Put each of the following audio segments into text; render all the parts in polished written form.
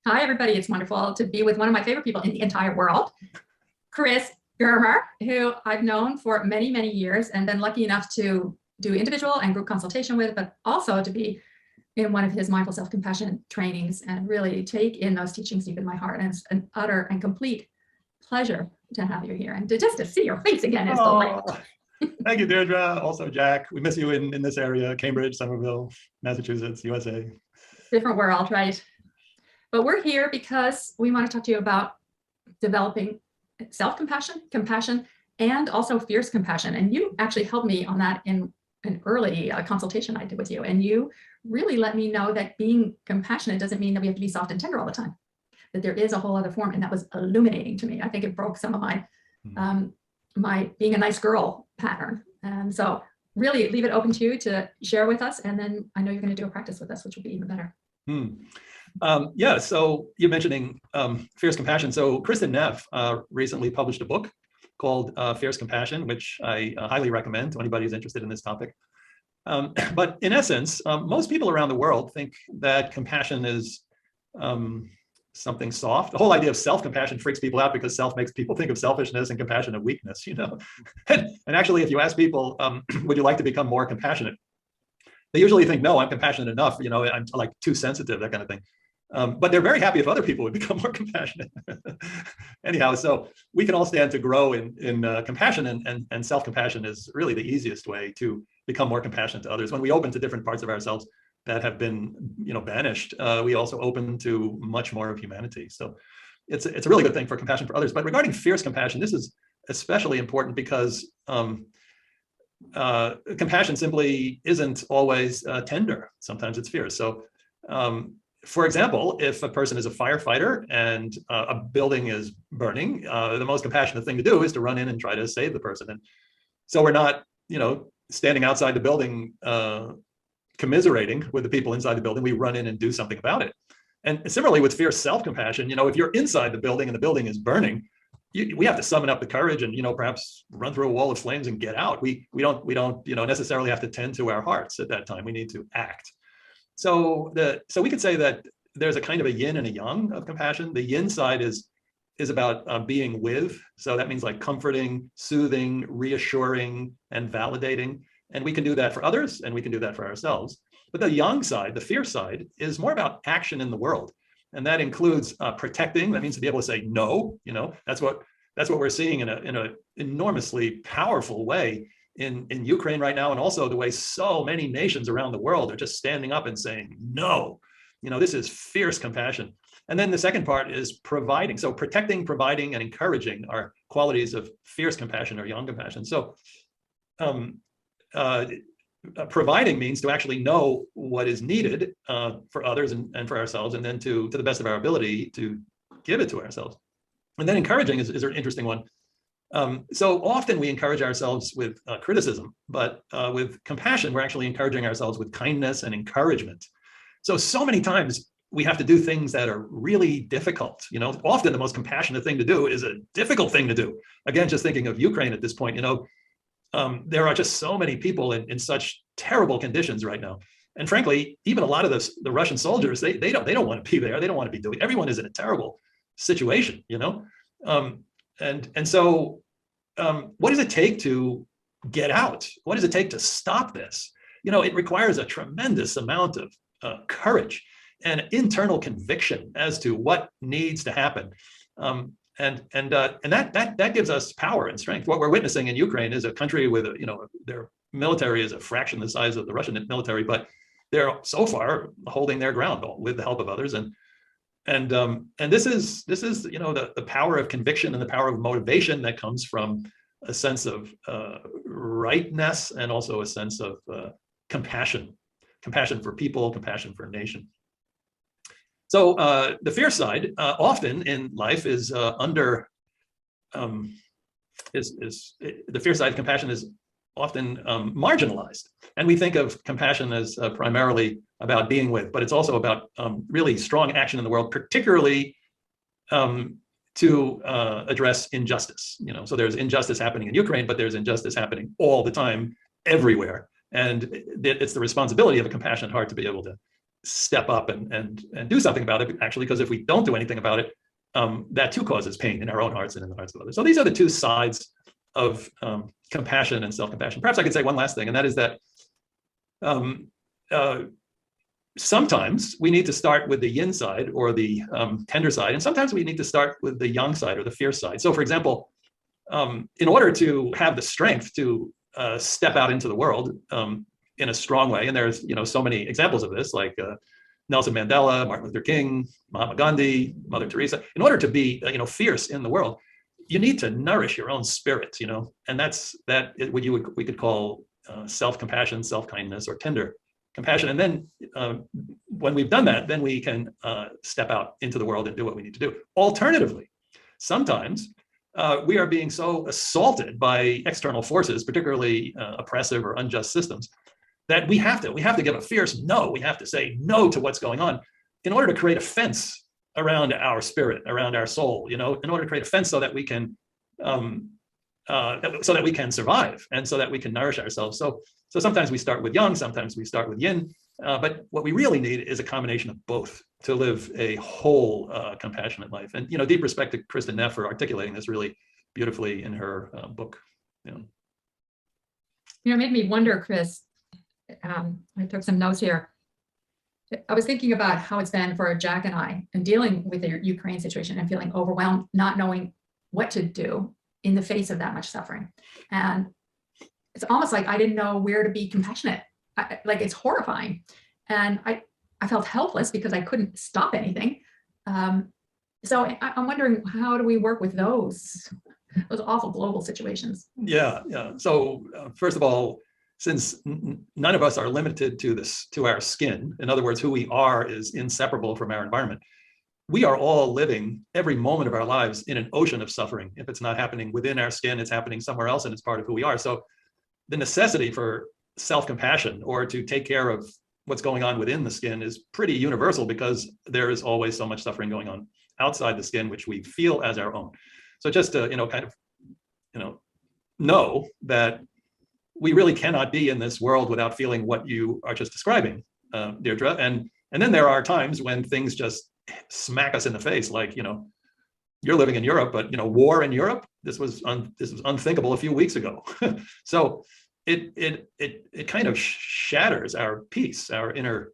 Hi, everybody. It's wonderful to be with one of my favorite people in the entire world, Chris Germer, who I've known for many, many years and been lucky enough to do individual and group consultation with, but also to be in one of his mindful self-compassion trainings and really take in those teachings deep in my heart. And it's an utter and complete pleasure to have you here and just to see your face again is delightful. Thank you, Deirdre. Also, Jack, we miss you in this area, Cambridge, Somerville, Massachusetts, USA. Different world, right? But we're here because we want to talk to you about developing self-compassion, compassion, and also fierce compassion. And you actually helped me on that in an early consultation I did with you. And you really let me know that being compassionate doesn't mean that we have to be soft and tender all the time, that there is a whole other form. And that was illuminating to me. I think it broke some of my my being a nice girl pattern. And so really leave it open to you to share with us. And then I know you're going to do a practice with us, which will be even better. Yeah, so you're mentioning fierce compassion. So Kristin Neff recently published a book called Fierce Compassion, which I highly recommend to anybody who's interested in this topic. But in essence, most people around the world think that compassion is something soft. The whole idea of self-compassion freaks people out because self makes people think of selfishness and compassion of weakness, you know. And actually, if you ask people, would you like to become more compassionate? They usually think, no, I'm compassionate enough, you know, I'm like too sensitive, that kind of thing. But they're very happy if other people would become more compassionate. Anyhow, so we can all stand to grow in compassion, and self-compassion is really the easiest way to become more compassionate to others. When we open to different parts of ourselves that have been, you know, banished, we also open to much more of humanity. So it's a really good thing for compassion for others. But regarding fierce compassion, this is especially important because compassion simply isn't always tender. Sometimes it's fierce. So for example, if a person is a firefighter and a building is burning, the most compassionate thing to do is to run in and try to save the person. And so we're not, you know, standing outside the building commiserating with the people inside the building. We run in and do something about it. And similarly with fierce self-compassion, you know, if you're inside the building and the building is burning, we have to summon up the courage and, you know, perhaps run through a wall of flames and get out. We don't, you know, necessarily have to tend to our hearts at that time. We need to act. So we could say that there's a kind of a yin and a yang of compassion. The yin side is about being with. So that means like comforting, soothing, reassuring, and validating. And we can do that for others, and we can do that for ourselves. But the yang side, the fierce side, is more about action in the world. And that includes protecting. That means to be able to say no. You know, that's what we're seeing in a enormously powerful way in Ukraine right now, and also the way so many nations around the world are just standing up and saying no. You know, this is fierce compassion. And then the second part is providing. So protecting, providing, and encouraging are qualities of fierce compassion or yang compassion. So providing means to actually know what is needed for others and for ourselves, and then to the best of our ability to give it to ourselves. And then encouraging is an interesting one. So often we encourage ourselves with criticism, but with compassion, we're actually encouraging ourselves with kindness and encouragement. So many times we have to do things that are really difficult. You know, often the most compassionate thing to do is a difficult thing to do. Again, just thinking of Ukraine at this point, you know, there are just so many people in such terrible conditions right now. And frankly, even a lot of the Russian soldiers, they don't want to be there. They don't want to be doing. Everyone is in a terrible situation, you know. And so what does it take to get out? What does it take to stop this? You know, it requires a tremendous amount of courage and internal conviction as to what needs to happen. And that gives us power and strength. What we're witnessing in Ukraine is a country with, you know, their military is a fraction the size of the Russian military, but they're so far holding their ground with the help of others. And this is you know, the power of conviction and the power of motivation that comes from a sense of rightness, and also a sense of compassion for people, compassion for a nation. So the fierce side often in life is the fierce side of compassion is often marginalized. And we think of compassion as primarily about being with, but it's also about really strong action in the world, particularly to address injustice. You know, so there's injustice happening in Ukraine, but there's injustice happening all the time, everywhere. And it's the responsibility of a compassionate heart to be able to step up and do something about it, actually, because if we don't do anything about it, that too causes pain in our own hearts and in the hearts of others. So these are the two sides of compassion and self-compassion. Perhaps I could say one last thing, and that is that sometimes we need to start with the yin side or the tender side, and sometimes we need to start with the yang side or the fierce side. So, for example, in order to have the strength to step out into the world in a strong way, and there's so many examples of this, like Nelson Mandela, Martin Luther King, Mahatma Gandhi, Mother Teresa. In order to be fierce in the world, you need to nourish your own spirit, and that's what we could call self-compassion, self-kindness, or tender compassion. And then when we've done that, then we can step out into the world and do what we need to do. Alternatively, sometimes we are being so assaulted by external forces, particularly oppressive or unjust systems, that we have to give a fierce no. We have to say no to what's going on in order to create a fence around our spirit, around our soul, in order to create a fence so that we can survive and so that we can nourish ourselves. So sometimes we start with yang, sometimes we start with yin, but what we really need is a combination of both to live a whole compassionate life. And deep respect to Kristin Neff for articulating this really beautifully in her book. It made me wonder, Chris. I took some notes here. I was thinking about how it's been for Jack and I in dealing with the Ukraine situation and feeling overwhelmed, not knowing what to do in the face of that much suffering. And it's almost like I didn't know where to be compassionate. Like, it's horrifying. And I felt helpless because I couldn't stop anything. So I'm wondering, how do we work with those awful global situations? Yeah. So first of all, since none of us are limited to our skin, in other words, who we are is inseparable from our environment, we are all living every moment of our lives in an ocean of suffering. If it's not happening within our skin, it's happening somewhere else, and it's part of who we are. So the necessity for self-compassion or to take care of what's going on within the skin is pretty universal, because there is always so much suffering going on outside the skin, which we feel as our own. So just to, know that we really cannot be in this world without feeling what you are just describing, Deirdre. And then there are times when things just smack us in the face, like, you're living in Europe, but war in Europe, this was unthinkable a few weeks ago. So it kind of shatters our peace, our inner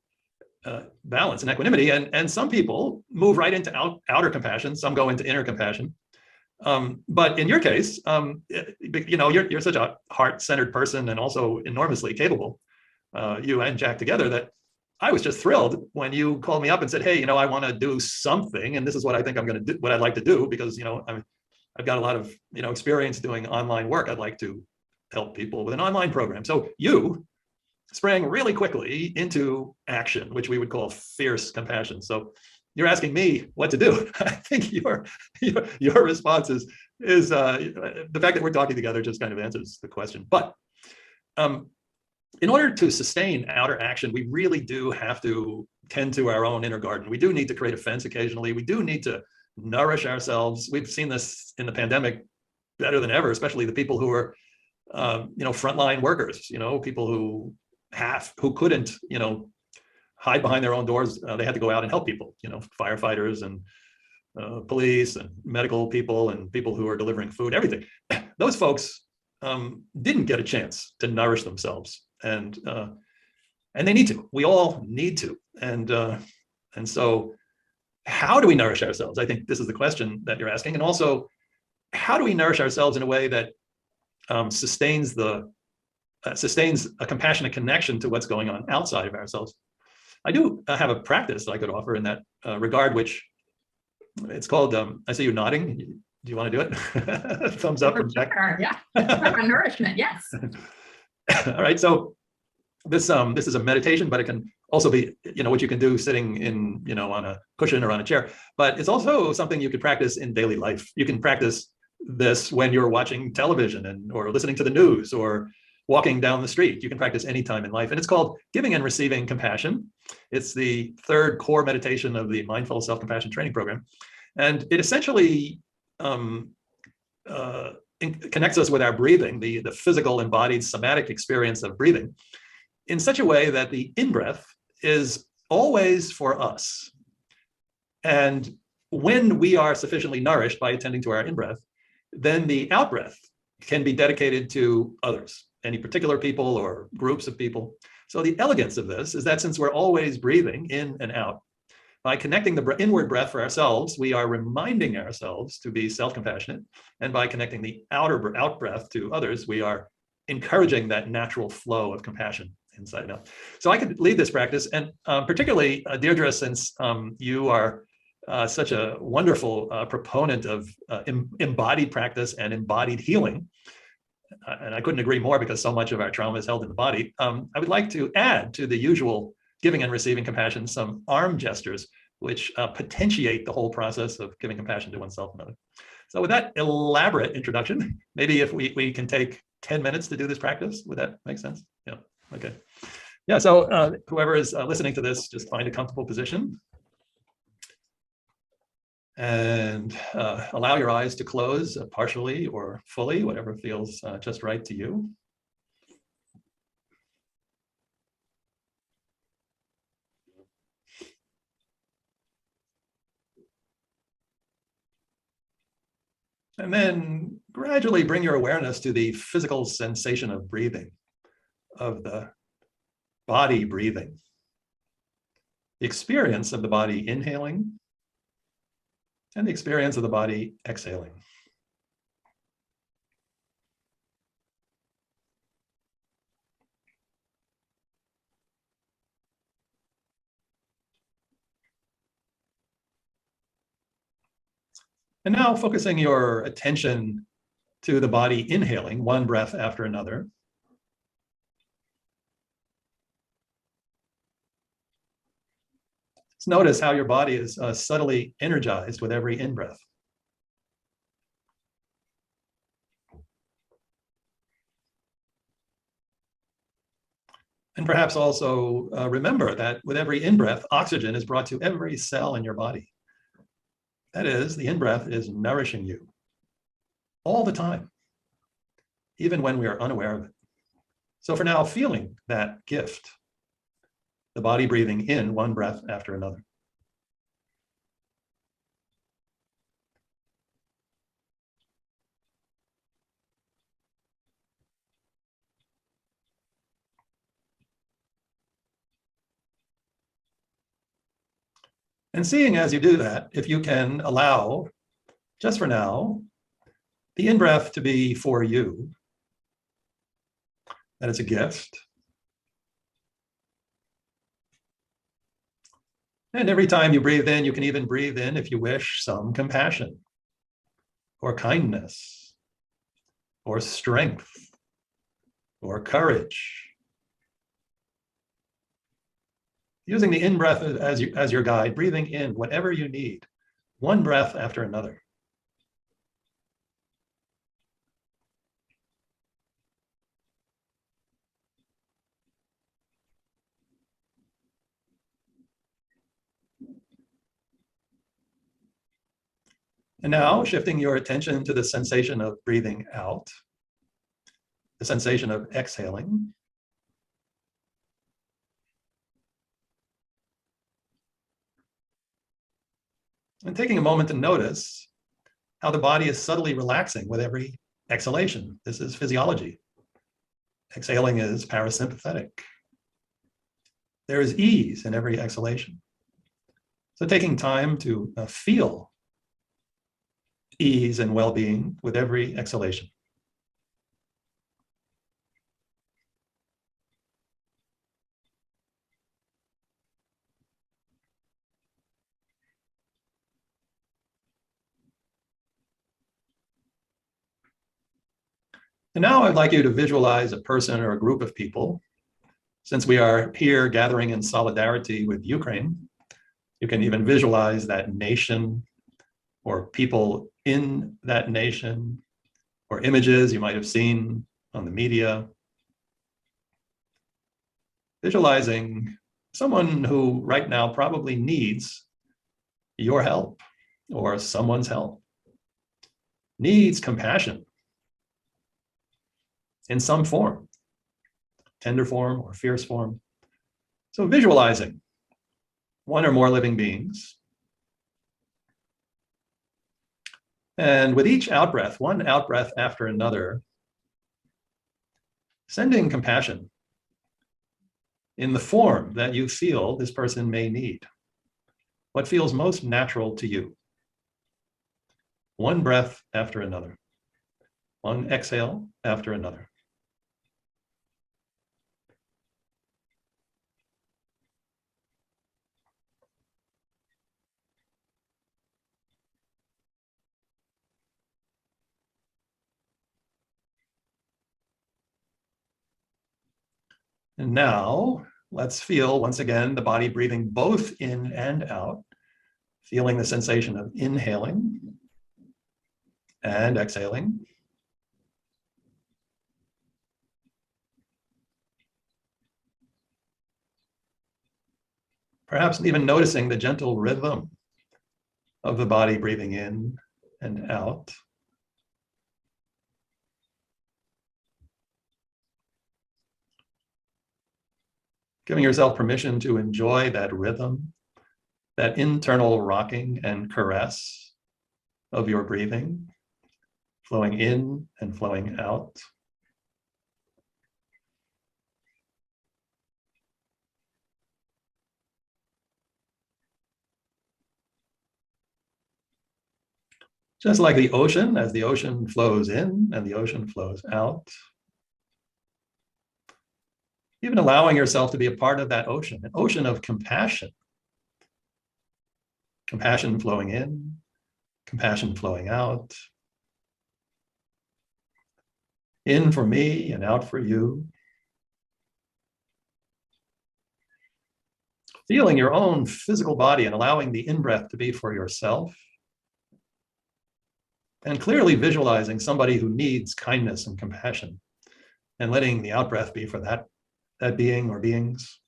balance and equanimity. And some people move right into outer compassion, some go into inner compassion. But in your case, you're such a heart-centered person and also enormously capable, you and Jack together, that I was just thrilled when you called me up and said, hey, I want to do something, and this is what I think I'm going to do, what I'd like to do, because I've got a lot of experience doing online work. I'd like to help people with an online program. So you sprang really quickly into action, which we would call fierce compassion. So you're asking me what to do. I think your response is the fact that we're talking together just kind of answers the question. But in order to sustain outer action, we really do have to tend to our own inner garden. We do need to create a fence occasionally. We do need to nourish ourselves. We've seen this in the pandemic better than ever, especially the people who are, frontline workers. People who couldn't, hide behind their own doors. They had to go out and help people, firefighters and police and medical people and people who are delivering food, everything. Those folks didn't get a chance to nourish themselves, and they need to. We all need to. And so how do we nourish ourselves? I think this is the question that you're asking. And also, how do we nourish ourselves in a way that sustains a compassionate connection to what's going on outside of ourselves? I do have a practice that I could offer in that regard, which it's called, I see you nodding. Do you want to do it? Thumbs up from Jack. Yeah, nourishment, yes. All right, so this is a meditation, but it can also be, what you can do sitting in, on a cushion or on a chair, but it's also something you could practice in daily life. You can practice this when you're watching television or listening to the news or walking down the street. You can practice any time in life. And it's called Giving and Receiving Compassion. It's the third core meditation of the Mindful Self-Compassion Training Program. And it essentially connects us with our breathing, the physical embodied somatic experience of breathing, in such a way that the in-breath is always for us. And when we are sufficiently nourished by attending to our in-breath, then the out-breath can be dedicated to others, any particular people or groups of people. So the elegance of this is that since we're always breathing in and out, by connecting the inward breath for ourselves, we are reminding ourselves to be self-compassionate. And by connecting the out breath to others, we are encouraging that natural flow of compassion inside and out. So I could lead this practice, and particularly Deirdre, since you are such a wonderful proponent of embodied practice and embodied healing, and I couldn't agree more because so much of our trauma is held in the body. I would like to add to the usual giving and receiving compassion some arm gestures, which potentiate the whole process of giving compassion to oneself and others. So with that elaborate introduction, maybe if we can take 10 minutes to do this practice, would that make sense? Yeah, okay. Yeah, so whoever is listening to this, just find a comfortable position. And allow your eyes to close partially or fully, whatever feels just right to you. And then gradually bring your awareness to the physical sensation of breathing, of the body breathing. The experience of the body inhaling and the experience of the body exhaling. And now focusing your attention to the body inhaling, one breath after another. Let's notice how your body is subtly energized with every in-breath. And perhaps also remember that with every in-breath, oxygen is brought to every cell in your body. That is, the in-breath is nourishing you all the time, even when we are unaware of it. So for now, feeling that gift, the body breathing in one breath after another. And seeing as you do that, if you can allow, just for now, the in-breath to be for you, that it's a gift. And every time you breathe in, you can even breathe in, if you wish, some compassion or kindness or strength or courage. Using the in-breath as your guide, breathing in whatever you need, one breath after another. And now shifting your attention to the sensation of breathing out, the sensation of exhaling. And taking a moment to notice how the body is subtly relaxing with every exhalation. This is physiology. Exhaling is parasympathetic. There is ease in every exhalation. So taking time to feel ease and well-being with every exhalation. And now I'd like you to visualize a person or a group of people. Since we are here gathering in solidarity with Ukraine, you can even visualize that nation or people in that nation or images you might have seen on the media. Visualizing someone who right now probably needs your help or someone's help, needs compassion in some form, tender form or fierce form. So visualizing one or more living beings. And with each out-breath, one out-breath after another, sending compassion in the form that you feel this person may need. What feels most natural to you? One breath after another. One exhale after another. And now let's feel once again the body breathing both in and out, feeling the sensation of inhaling and exhaling. Perhaps even noticing the gentle rhythm of the body breathing in and out. Giving yourself permission to enjoy that rhythm, that internal rocking and caress of your breathing, flowing in and flowing out. Just like the ocean, as the ocean flows in and the ocean flows out. Even allowing yourself to be a part of that ocean, an ocean of compassion. Compassion flowing in, compassion flowing out. In for me and out for you. Feeling your own physical body and allowing the in-breath to be for yourself. And clearly visualizing somebody who needs kindness and compassion and letting the out-breath be for that being or beings.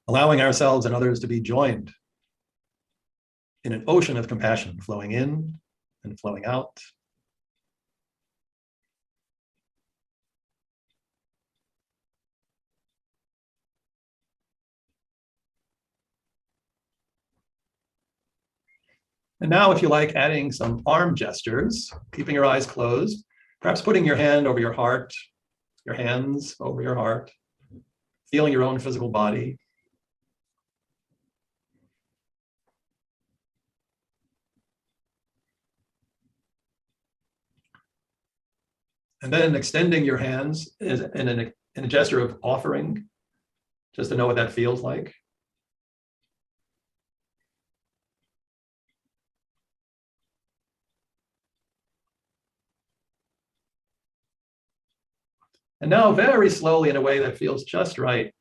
Allowing ourselves and others to be joined in an ocean of compassion, flowing in and flowing out. And now, if you like, adding some arm gestures, keeping your eyes closed, perhaps putting your hand over your heart, your hands over your heart, feeling your own physical body. And then extending your hands in a gesture of offering, just to know what that feels like. And now very slowly in a way that feels just right,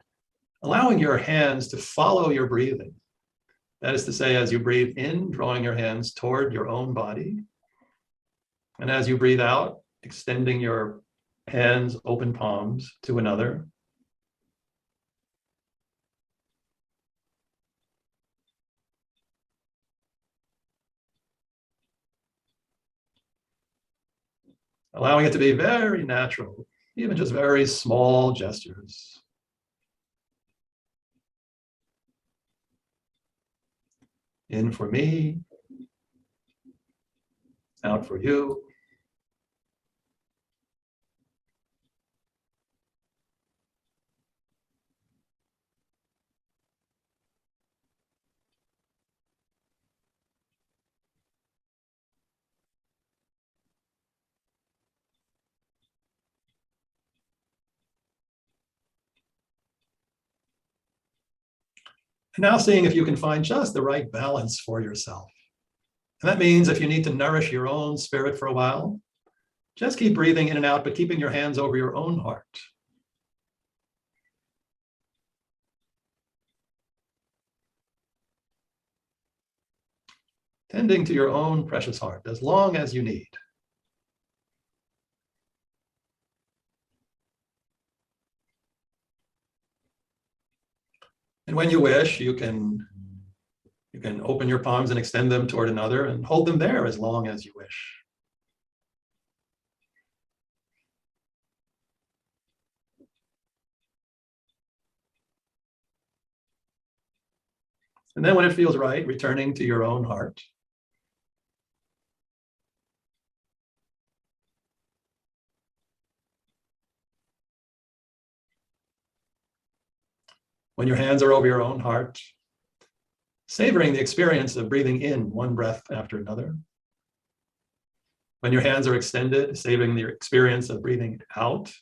allowing your hands to follow your breathing. That is to say, as you breathe in, drawing your hands toward your own body. And as you breathe out, extending your hands, open palms to another. Allowing it to be very natural, even just very small gestures. In for me, out for you. And now seeing if you can find just the right balance for yourself. And that means if you need to nourish your own spirit for a while, just keep breathing in and out, but keeping your hands over your own heart. Tending to your own precious heart as long as you need. And when you wish, you can open your palms and extend them toward another and hold them there as long as you wish. And then when it feels right, returning to your own heart. When your hands are over your own heart, savoring the experience of breathing in one breath after another. When your hands are extended, savoring the experience of breathing out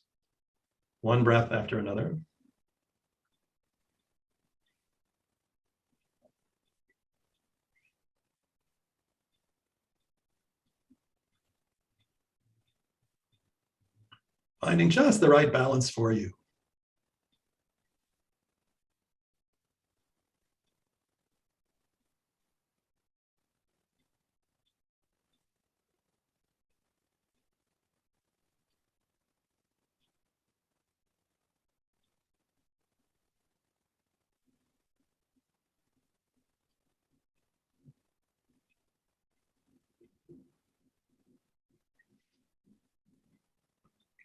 one breath after another. Finding just the right balance for you.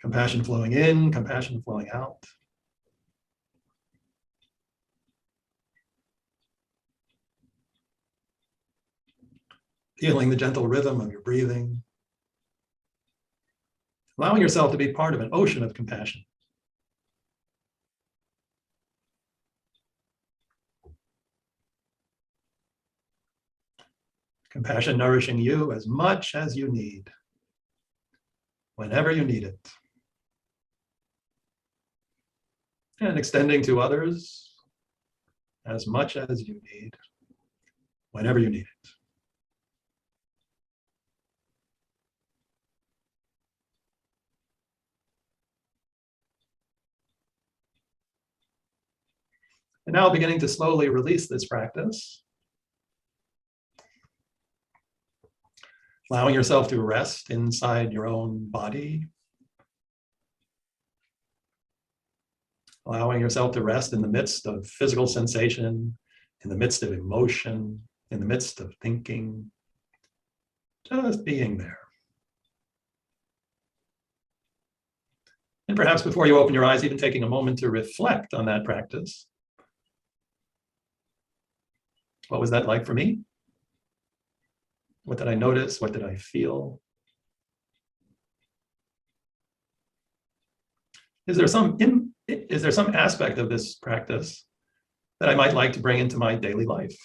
Compassion flowing in, compassion flowing out. Feeling the gentle rhythm of your breathing. Allowing yourself to be part of an ocean of compassion. Compassion nourishing you as much as you need, whenever you need it. And extending to others as much as you need, whenever you need it. And now beginning to slowly release this practice. Allowing yourself to rest inside your own body. Allowing yourself to rest in the midst of physical sensation, in the midst of emotion, in the midst of thinking, just being there. And perhaps before you open your eyes, even taking a moment to reflect on that practice. What was that like for me? What did I notice? What did I feel? Is there some aspect of this practice that I might like to bring into my daily life?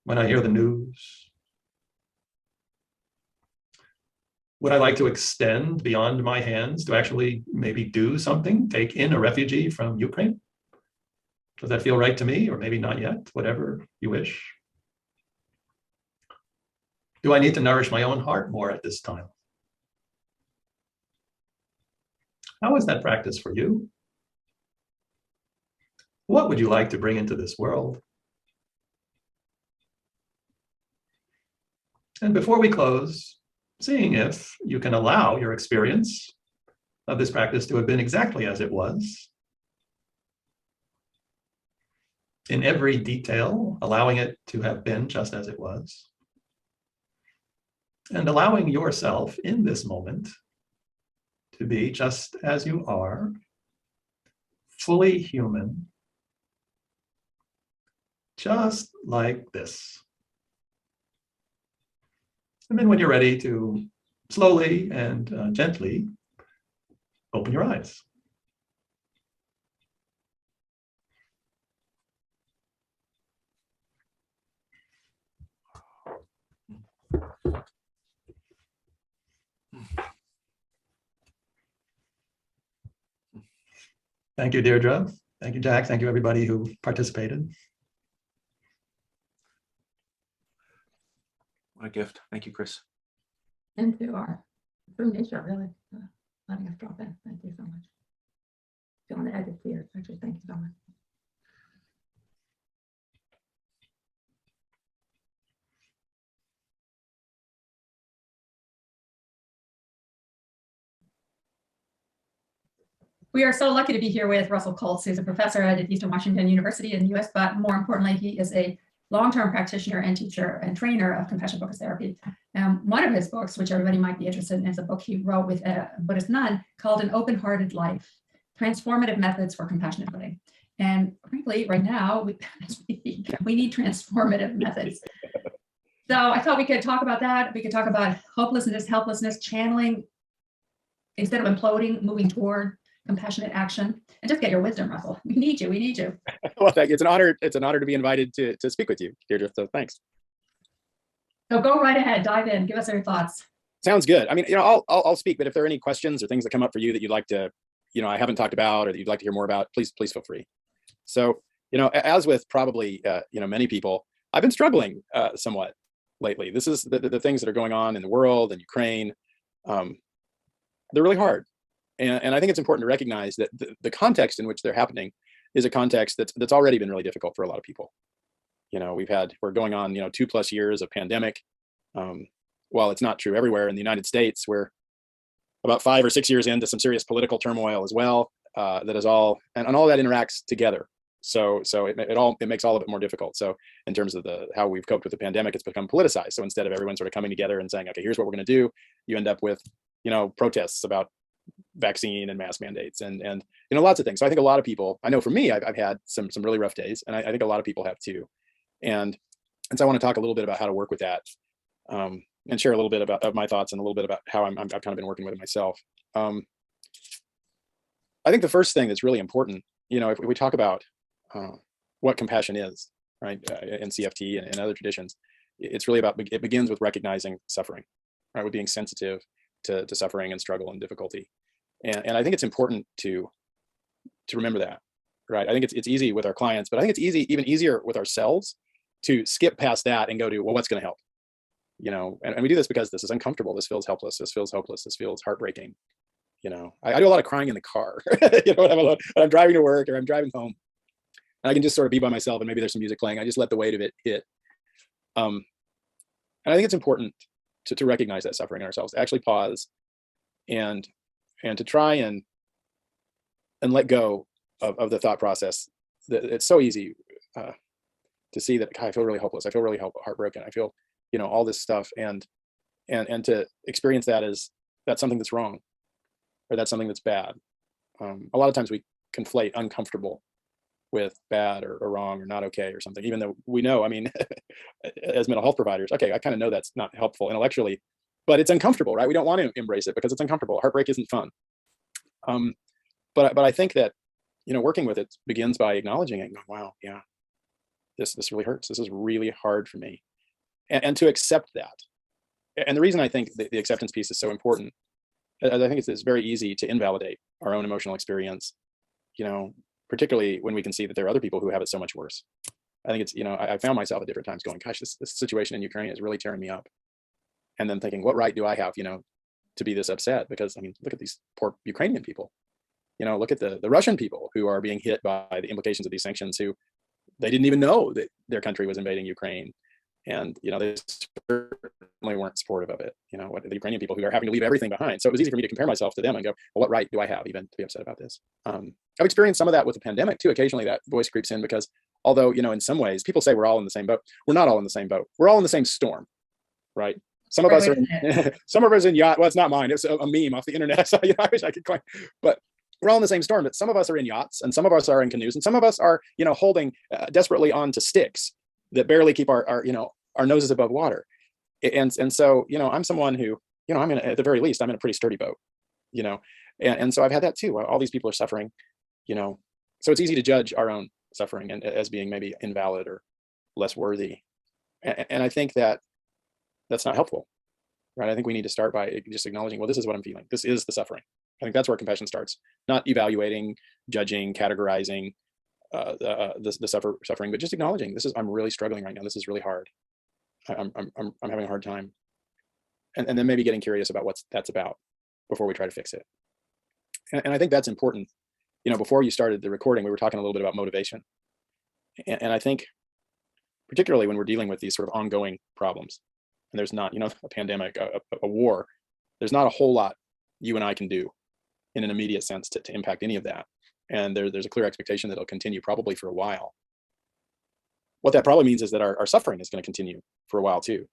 When I hear the news, would I like to extend beyond my hands to actually maybe do something, take in a refugee from Ukraine? Does that feel right to me? Or maybe not yet, whatever you wish. Do I need to nourish my own heart more at this time? How is that practice for you? What would you like to bring into this world? And before we close, seeing if you can allow your experience of this practice to have been exactly as it was. In every detail, allowing it to have been just as it was. And allowing yourself in this moment to be just as you are, fully human, just like this. And then when you're ready to slowly and gently open your eyes. Thank you, Deirdre. Thank you, Jack. Thank you, everybody who participated. What a gift. Thank you, Chris. And to our true nature, really, letting us drop in. Thank you so much. Feeling the edge of tears, actually, thank you so much. We are so lucky to be here with Russell Koltz, who's a professor at Eastern Washington University in the US, but more importantly, he is a long-term practitioner and teacher and trainer of compassion-focused therapy. One of his books, which everybody might be interested in, is a book he wrote with a Buddhist nun called An Open-Hearted Life, Transformative Methods for Compassionate Living. And frankly, right now, we need transformative methods. So I thought we could talk about that. We could talk about hopelessness, helplessness, channeling instead of imploding, moving toward compassionate action, and just get your wisdom, Russell. We need you. We need you. Well, thank you. It's an honor. It's an honor to be invited to speak with you, Deirdre. So thanks. So go right ahead, dive in, give us your thoughts. Sounds good. I mean, I'll speak, but if there are any questions or things that come up for you that you'd like to, I haven't talked about or that you'd like to hear more about, please feel free. So, as with probably, many people, I've been struggling somewhat lately. This is the things that are going on in the world and Ukraine. They're really hard. And I think it's important to recognize that the context in which they're happening is a context that's already been really difficult for a lot of people. We're going on, 2+ years of pandemic. While it's not true everywhere in the United States, we're about 5 or 6 years into some serious political turmoil as well. That is all, and all that interacts together. So it makes all of it more difficult. So in terms of how we've coped with the pandemic, it's become politicized. So instead of everyone sort of coming together and saying, okay, here's what we're going to do, you end up with, protests about vaccine and mask mandates and lots of things. So I think a lot of people, I know for me, I've had some really rough days, and I think a lot of people have too. And so I want to talk a little bit about how to work with that, and share a little bit of my thoughts and a little bit about how I've kind of been working with it myself. I think the first thing that's really important, if we talk about what compassion is, right, in CFT and other traditions, it's really about, it begins with recognizing suffering, right, with being sensitive to suffering and struggle and difficulty. And I think it's important to remember that, right? I think it's easy with our clients, but I think it's even easier with ourselves to skip past that and go to, well, what's going to help? And we do this because this is uncomfortable. This feels helpless. This feels hopeless. This feels heartbreaking. I do a lot of crying in the car, when I'm driving to work or I'm driving home, and I can just sort of be by myself and maybe there's some music playing. I just let the weight of it hit. And I think it's important to recognize that suffering in ourselves, to actually pause and to try and let go of the thought process. That it's so easy to see that, God, I feel really hopeless. I feel really heartbroken. I feel, all this stuff, and to experience that as that's something that's wrong, or that's something that's bad. A lot of times we conflate uncomfortable with bad or wrong or not okay or something, even though we know, as mental health providers, okay, I kind of know that's not helpful intellectually, but it's uncomfortable, right? We don't want to embrace it because it's uncomfortable. Heartbreak isn't fun. But I think that, working with it begins by acknowledging it and going, wow, yeah, this really hurts. This is really hard for me. And to accept that. And the reason I think the acceptance piece is so important, I think it's very easy to invalidate our own emotional experience, particularly when we can see that there are other people who have it so much worse. I think it's, I found myself at different times going, gosh, this situation in Ukraine is really tearing me up. And then thinking, what right do I have, to be this upset? Because, look at these poor Ukrainian people. Look at the Russian people who are being hit by the implications of these sanctions, who they didn't even know that their country was invading Ukraine. And, they certainly weren't supportive of it, the Ukrainian people who are having to leave everything behind. So it was easy for me to compare myself to them and go, well, what right do I have even to be upset about this? I've experienced some of that with the pandemic too. Occasionally that voice creeps in because although, in some ways people say we're all in the same boat, we're not all in the same boat. We're all in the same storm, right? Some of us are, some of us in yacht. Well, it's not mine. It's a meme off the internet. So, I wish I could claim, but we're all in the same storm. But some of us are in yachts, and some of us are in canoes, and some of us are, holding desperately on to sticks that barely keep our noses above water. And so, I'm someone who, at the very least, I'm in a pretty sturdy boat, and so I've had that too. All these people are suffering, so it's easy to judge our own suffering and as being maybe invalid or less worthy. And I think that that's not helpful, right? I think we need to start by just acknowledging, well, this is what I'm feeling. This is the suffering. I think that's where compassion starts, not evaluating, judging, categorizing the suffering, but just acknowledging I'm really struggling right now. This is really hard. I'm having a hard time. And then maybe getting curious about what that's about before we try to fix it. And I think that's important. Before you started the recording, we were talking a little bit about motivation. And I think particularly when we're dealing with these sort of ongoing problems, and there's not, a pandemic, a war, there's not a whole lot you and I can do in an immediate sense to impact any of that. And there's a clear expectation that it'll continue probably for a while. What that probably means is that our suffering is going to continue for a while too.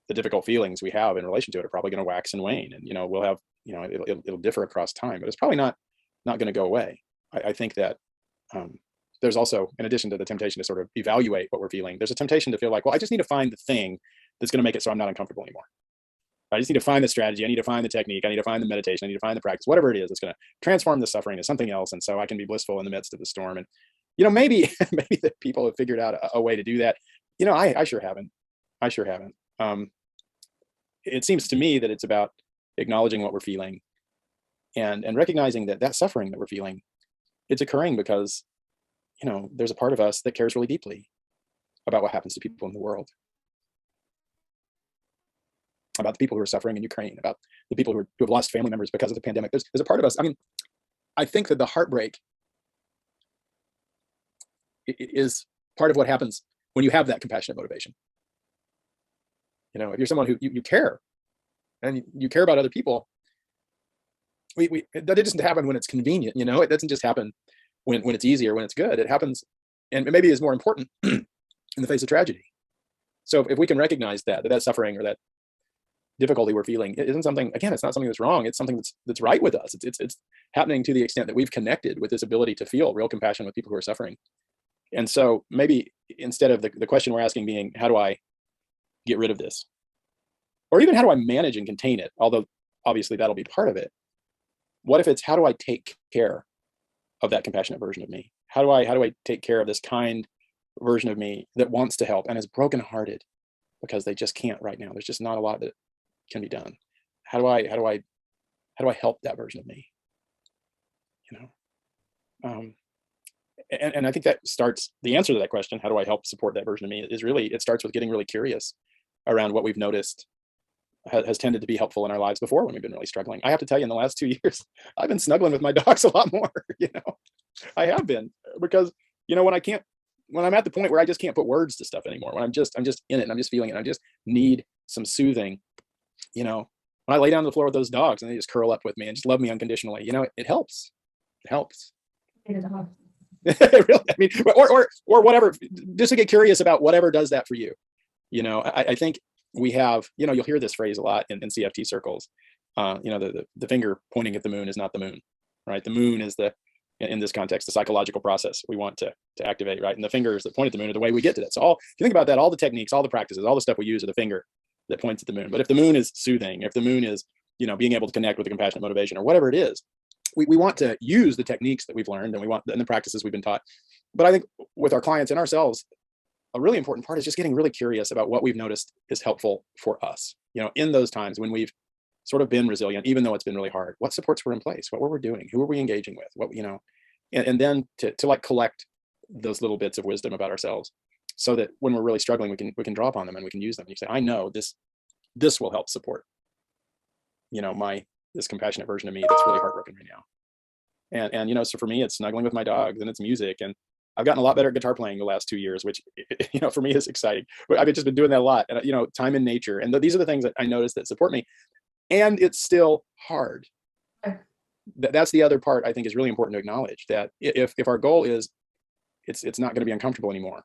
The difficult feelings we have in relation to it are probably going to wax and wane, and we'll have, it'll differ across time, but it's probably not going to go away. I think that there's also, in addition to the temptation to sort of evaluate what we're feeling, there's a temptation to feel like, well, I just need to find the thing that's going to make it so I'm not uncomfortable anymore. I just need to find the strategy. I need to find the technique. I need to find the meditation. I need to find the practice, whatever it is that's going to transform the suffering to something else. And so I can be blissful in the midst of the storm. And, maybe the people have figured out a way to do that. I sure haven't. It seems to me that it's about acknowledging what we're feeling and recognizing that suffering that we're feeling, it's occurring because, there's a part of us that cares really deeply about what happens to people in the world, about the people who are suffering in Ukraine, about the people who have lost family members because of the pandemic. There's a part of us. I think that the heartbreak is part of what happens when you have that compassionate motivation. If you're someone who you care and you care about other people, that doesn't happen when it's convenient. It doesn't just happen when it's easy or when it's good. It happens, and maybe is more important in the face of tragedy. So if we can recognize that suffering or that difficulty we're feeling, it isn't something, again, it's not something that's wrong. It's something that's right with us. It's happening to the extent that we've connected with this ability to feel real compassion with people who are suffering. And so maybe instead of the question we're asking being, how do I get rid of this? Or even how do I manage and contain it? Although obviously that'll be part of it. What if it's, how do I take care of that compassionate version of me? How do I take care of this kind version of me that wants to help and is brokenhearted because they just can't right now? There's just not a lot that can be done. How do I help that version of me? And I think that starts, the answer to that question, how do I help support that version of me, is really, it starts with getting really curious around what we've noticed has tended to be helpful in our lives before when we've been really struggling. I have to tell you, in the last 2 years, I've been snuggling with my dogs a lot more. I have been, because when I'm at the point where I just can't put words to stuff anymore, when I'm just in it and I'm just feeling it, I just need some soothing. When I lay down on the floor with those dogs and they just curl up with me and just love me unconditionally, it helps. It helps. Really, or whatever, just to get curious about whatever does that for you. I think we have, you'll hear this phrase a lot in CFT circles. The finger pointing at the moon is not the moon, right? The moon is in this context, the psychological process we want to activate, right? And the fingers that point at the moon are the way we get to that. So if you think about that, all the techniques, all the practices, all the stuff we use are the finger that points at the moon. But if the moon is soothing, if the moon is, being able to connect with the compassionate motivation or whatever it is, we want to use the techniques that we've learned and the practices we've been taught. But I think with our clients and ourselves, a really important part is just getting really curious about what we've noticed is helpful for us. In those times when we've sort of been resilient, even though it's been really hard, what supports were in place, what were we doing, who were we engaging with, and then to like collect those little bits of wisdom about ourselves, so that when we're really struggling, we can draw upon them and we can use them. You say, I know this will help support, this compassionate version of me that's really heartbroken right now. And so for me, it's snuggling with my dogs and it's music. And I've gotten a lot better at guitar playing the last 2 years, which, for me is exciting. But I've just been doing that a lot. And, time in nature. And these are the things that I notice that support me. And it's still hard. That's the other part I think is really important to acknowledge, that if our goal is it's not going to be uncomfortable anymore,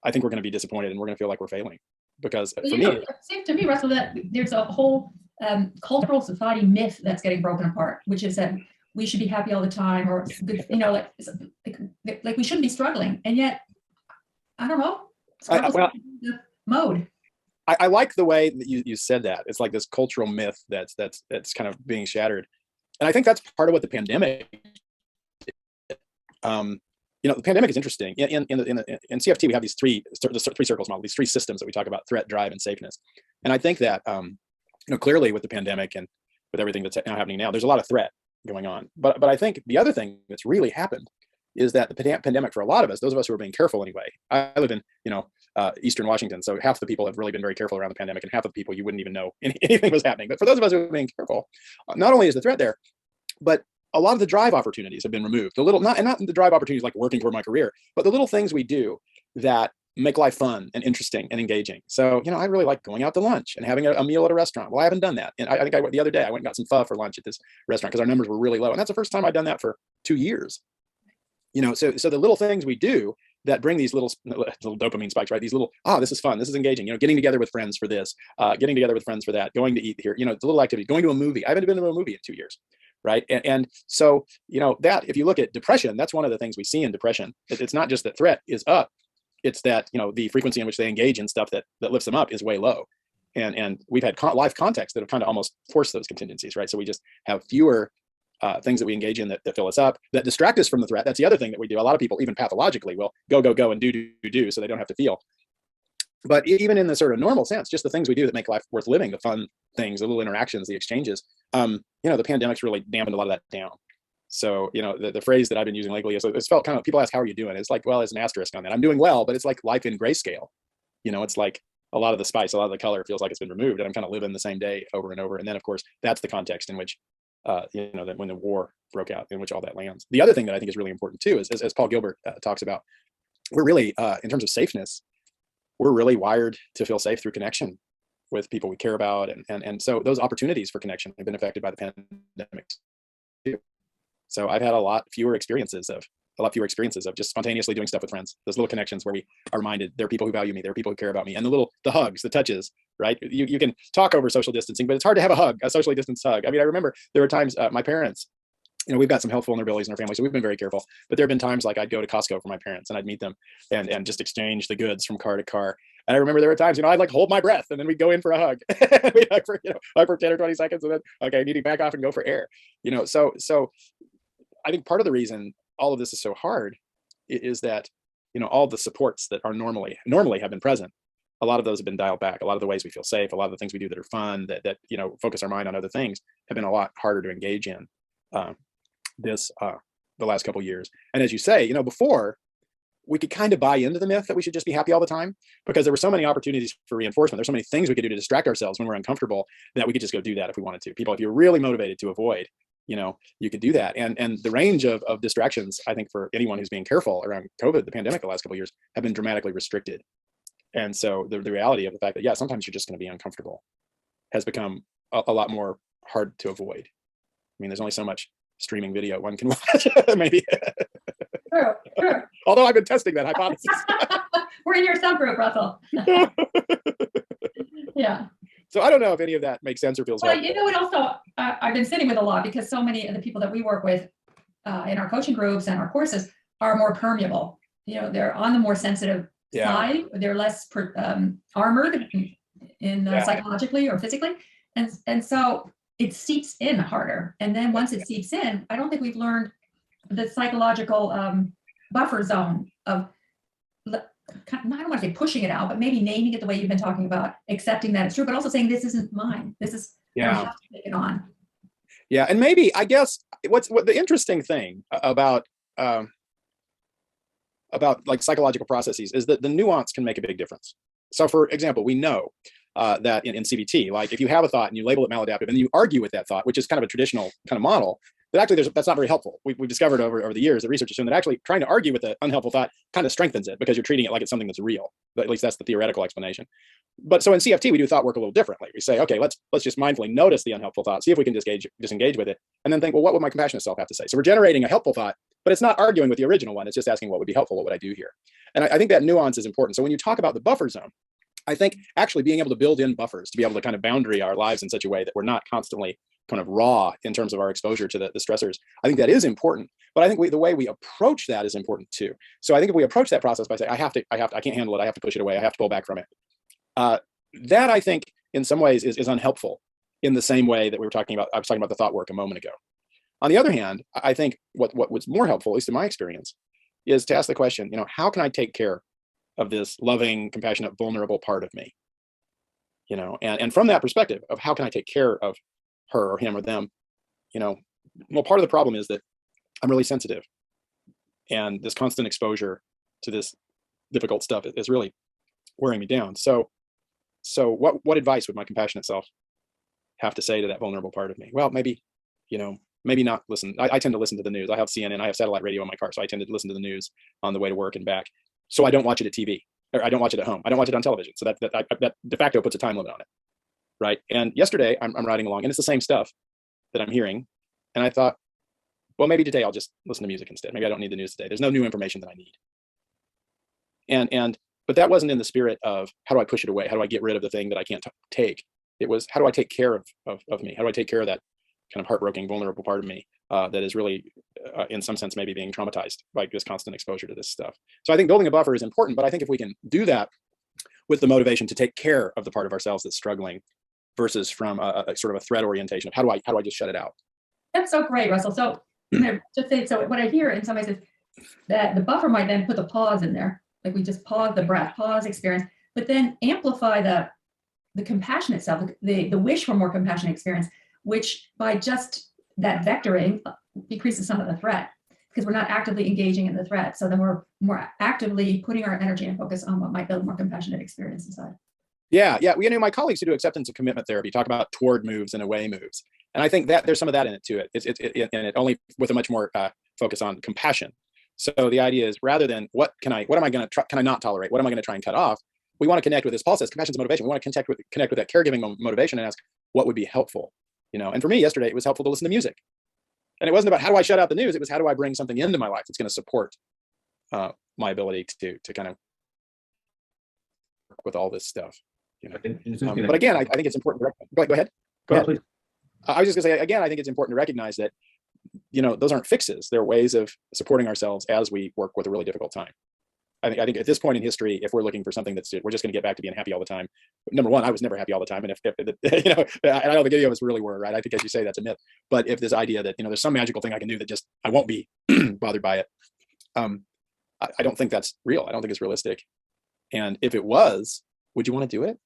I think we're going to be disappointed and we're going to feel like we're failing. Because for me, it seems to me, Russell, that there's a whole cultural society myth that's getting broken apart, which is that we should be happy all the time, or like we shouldn't be struggling. And yet, I don't know. The mode. I like the way that you said that. It's like this cultural myth that's kind of being shattered, and I think that's part of what the pandemic. The pandemic is interesting. In CFT, we have these three circles model, these three systems that we talk about: threat, drive, and safeness. And I think that clearly with the pandemic and with everything that's now happening now, there's a lot of threat going on. But I think the other thing that's really happened is that the pandemic, for a lot of us, those of us who are being careful anyway. I live in Eastern Washington, so half the people have really been very careful around the pandemic, and half of the people you wouldn't even know anything was happening. But for those of us who are being careful, not only is the threat there, but a lot of the drive opportunities have been removed. Not the drive opportunities like working toward my career, but the little things we do that make life fun and interesting and engaging. So, I really like going out to lunch and having a meal at a restaurant. Well, I haven't done that. And I think the other day I went and got some pho for lunch at this restaurant because our numbers were really low. And that's the first time I'd done that for 2 years. So the little things we do that bring these little dopamine spikes, right? These little, this is fun. This is engaging, getting together with friends for this, getting together with friends for that, going to eat here, the little activity, going to a movie. I haven't been to a movie in 2 years. right? And so, that if you look at depression, that's one of the things we see in depression. It's not just that threat is up, it's that, the frequency in which they engage in stuff that lifts them up is way low. And we've had life contexts that have kind of almost forced those contingencies, right? So we just have fewer things that we engage in that fill us up, that distract us from the threat. That's the other thing that we do. A lot of people, even pathologically, will go and do so they don't have to feel. But even in the sort of normal sense, just the things we do that make life worth living, the fun things, the little interactions, the exchanges, the pandemic's really dampened a lot of that down. So, the phrase that I've been using lately is, it's felt kind of, people ask, how are you doing? It's like, well, it's an asterisk on that. I'm doing well, but it's like life in grayscale. It's like a lot of the spice, a lot of the color feels like it's been removed, and I'm kind of living the same day over and over. And then, of course, that's the context in which, that when the war broke out, in which all that lands. The other thing that I think is really important too is, as Paul Gilbert talks about, we're really, in terms of safeness, we're really wired to feel safe through connection with people we care about. And so those opportunities for connection have been affected by the pandemic too. So I've had a lot fewer experiences of just spontaneously doing stuff with friends, those little connections where we are reminded there are people who value me, there are people who care about me, and the hugs, the touches, right? You can talk over social distancing, but it's hard to have a socially distanced hug. I mean, I remember there were times, my parents, we've got some health vulnerabilities in our family, so we've been very careful, but there have been times like I'd go to Costco for my parents and I'd meet them and just exchange the goods from car to car. And I remember there were times, I'd like hold my breath and then we'd go in for a hug. We'd hug for 10 or 20 seconds and then, okay, I need to back off and go for air. So I think part of the reason all of this is so hard is that, all the supports that are normally have been present, a lot of those have been dialed back. A lot of the ways we feel safe, a lot of the things we do that are fun, that focus our mind on other things, have been a lot harder to engage in the last couple of years. And as you say, before, we could kind of buy into the myth that we should just be happy all the time, because there were so many opportunities for reinforcement. There's so many things we could do to distract ourselves when we're uncomfortable that we could just go do that if we wanted to. People, if you're really motivated to avoid, you could do that. And the range of distractions, I think, for anyone who's being careful around COVID, the pandemic, the last couple of years, have been dramatically restricted. And so the reality of the fact that, yeah, sometimes you're just going to be uncomfortable has become a lot more hard to avoid. I mean, there's only so much streaming video one can watch, maybe. True. Although I've been testing that hypothesis. We're in your subgroup, Russell. Yeah. So I don't know if any of that makes sense or feels Well, helpful. it also, I've been sitting with a lot, because so many of the people that we work with in our coaching groups and our courses are more permeable. They're on the more sensitive side. They're less armored in psychologically or physically. And so it seeps in harder. And then once it seeps in, I don't think we've learned the psychological buffer zone of, I don't want to say pushing it out, but maybe naming it the way you've been talking about, accepting that it's true, but also saying this isn't mine. This is, I have to take it on. Yeah, and maybe, I guess, what the interesting thing about like psychological processes is that the nuance can make a big difference. So, for example, we know that in CBT, like if you have a thought and you label it maladaptive and you argue with that thought, which is kind of a traditional kind of model, that actually that's not very helpful. We've discovered over the years that research has shown that actually trying to argue with an unhelpful thought kind of strengthens it, because you're treating it like it's something that's real. At least that's the theoretical explanation. But so in CFT, we do thought work a little differently. We say, okay, let's just mindfully notice the unhelpful thought, see if we can disengage with it, and then think, well, what would my compassionate self have to say? So we're generating a helpful thought, but it's not arguing with the original one. It's just asking what would be helpful, what would I do here? And I think that nuance is important. So when you talk about the buffer zone, I think actually being able to build in buffers to be able to kind of boundary our lives in such a way that we're not constantly kind of raw in terms of our exposure to the stressors, I think that is important. But I think the way we approach that is important too. So I think if we approach that process by saying, I can't handle it, I have to push it away, I have to pull back from it, that I think in some ways is unhelpful, in the same way that I was talking about the thought work a moment ago. On the other hand, I think what was more helpful, at least in my experience, is to ask the question, how can I take care of this loving, compassionate, vulnerable part of me? And from that perspective of how can I take care of her or him or them, well, part of the problem is that I'm really sensitive, and this constant exposure to this difficult stuff is really wearing me down. So what advice would my compassionate self have to say to that vulnerable part of me? Well, maybe not listen. I tend to listen to the news. I have CNN, I have satellite radio in my car, so I tend to listen to the news on the way to work and back. So I don't watch it at TV, or I don't watch it at home. I don't watch it on television. So that de facto puts a time limit on it, right? And yesterday I'm riding along, and it's the same stuff that I'm hearing, and I thought, well, maybe today I'll just listen to music instead. Maybe I don't need the news today. There's no new information that I need. But that wasn't in the spirit of how do I push it away? How do I get rid of the thing that I can't take? It was, how do I take care of me? How do I take care of that kind of heartbroken, vulnerable part of me that is really, in some sense, maybe being traumatized by this constant exposure to this stuff. So I think building a buffer is important, but I think if we can do that with the motivation to take care of the part of ourselves that's struggling versus from a sort of a threat orientation of how do I just shut it out? That's so great, Russell. So just say, so what I hear in some ways is that the buffer might then put the pause in there. Like we just pause the breath, pause experience, but then amplify the compassion itself, the wish for more compassionate experience, which by just that vectoring decreases some of the threat because we're not actively engaging in the threat. So then we're more actively putting our energy and focus on what might build more compassionate experience inside. Yeah. My colleagues who do acceptance and commitment therapy talk about toward moves and away moves. And I think that there's some of that in it too. And it only with a much more focus on compassion. So the idea is rather than what am I going to try, can I not tolerate? What am I going to try and cut off? We want to connect with, as Paul says, compassion is motivation. We want to connect with that caregiving motivation and ask what would be helpful, And for me yesterday, it was helpful to listen to music. And it wasn't about how do I shut out the news. It was how do I bring something into my life that's going to support my ability to kind of work with all this stuff. But again, I think it's important. Go ahead. Please. I was just going to say, again, I think it's important to recognize that, those aren't fixes. They're ways of supporting ourselves as we work with a really difficult time. I think at this point in history, if we're looking for something we're just going to get back to being happy all the time. Number one, I was never happy all the time. And and I don't think any of us really were, right? I think, as you say, that's a myth. But if this idea that, there's some magical thing I can do that just, I won't be bothered by it. I don't think that's real. I don't think it's realistic. And if it was, would you want to do it?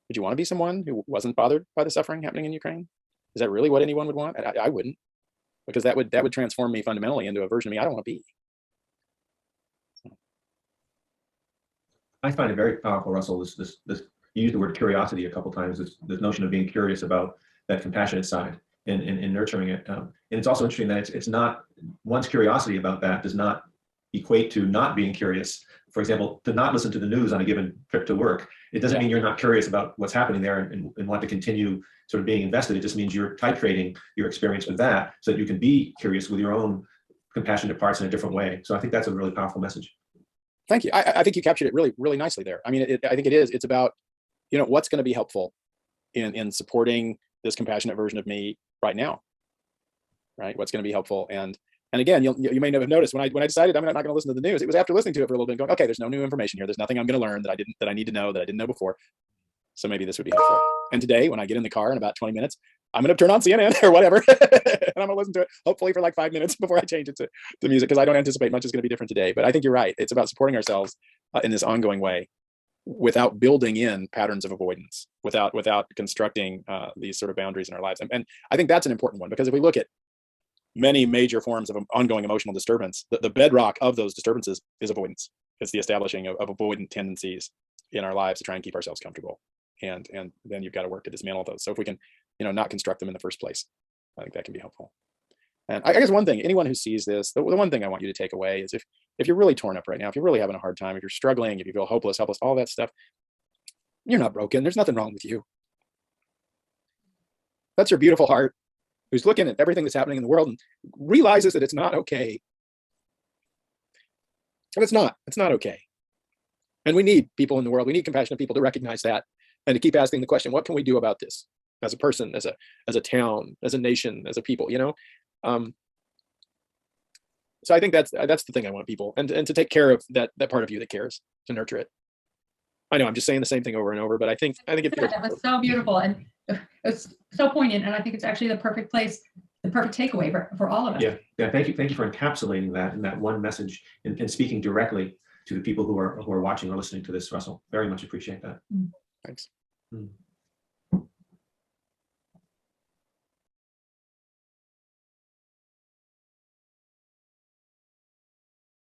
Would you want to be someone who wasn't bothered by the suffering happening in Ukraine? Is that really what anyone would want? I wouldn't, because that would transform me fundamentally into a version of me I don't want to be. I find it very powerful, Russell. This you used the word curiosity a couple of times. This notion of being curious about that compassionate side and nurturing it. And it's also interesting that it's not, one's curiosity about that does not equate to not being curious. For example, to not listen to the news on a given trip to work, it doesn't mean you're not curious about what's happening there and want to continue sort of being invested. It just means you're titrating your experience with that so that you can be curious with your own compassionate parts in a different way. So I think that's a really powerful message. Thank you. I think you captured it really, really nicely there. I mean, I think it is. It's about, what's going to be helpful in supporting this compassionate version of me right now, right? What's going to be helpful. And again, you may have noticed when I decided I'm not going to listen to the news, it was after listening to it for a little bit, going, okay, there's no new information here. There's nothing I'm going to learn that I need to know that I didn't know before. So maybe this would be helpful. And today, when I get in the car in about 20 minutes, I'm going to turn on CNN or whatever, and I'm going to listen to it, hopefully for like 5 minutes before I change it to music, because I don't anticipate much is going to be different today. But I think you're right. It's about supporting ourselves in this ongoing way without building in patterns of avoidance, without constructing these sort of boundaries in our lives. And I think that's an important one, because if we look at many major forms of ongoing emotional disturbance, the bedrock of those disturbances is avoidance. It's the establishing of avoidant tendencies in our lives to try and keep ourselves comfortable. And then you've got to work to dismantle those. So if we can, not construct them in the first place, I think that can be helpful. And I guess one thing, anyone who sees this, the one thing I want you to take away is if you're really torn up right now, if you're really having a hard time, if you're struggling, if you feel hopeless, helpless, all that stuff, you're not broken. There's nothing wrong with you. That's your beautiful heart who's looking at everything that's happening in the world and realizes that it's not okay. And it's not okay. And we need people in the world. We need compassionate people to recognize that and to keep asking the question, what can we do about this as a person, as a town, as a nation, as a people, So I think that's the thing I want people, and to take care of that part of you that cares, to nurture it. I know I'm just saying the same thing over and over, but I think it That was so beautiful, and it's so poignant, and I think it's actually the perfect place, the perfect takeaway for all of us. Yeah. Thank you for encapsulating that in that one message and speaking directly to the people who are watching or listening to this, Russell. Very much appreciate that. Thanks.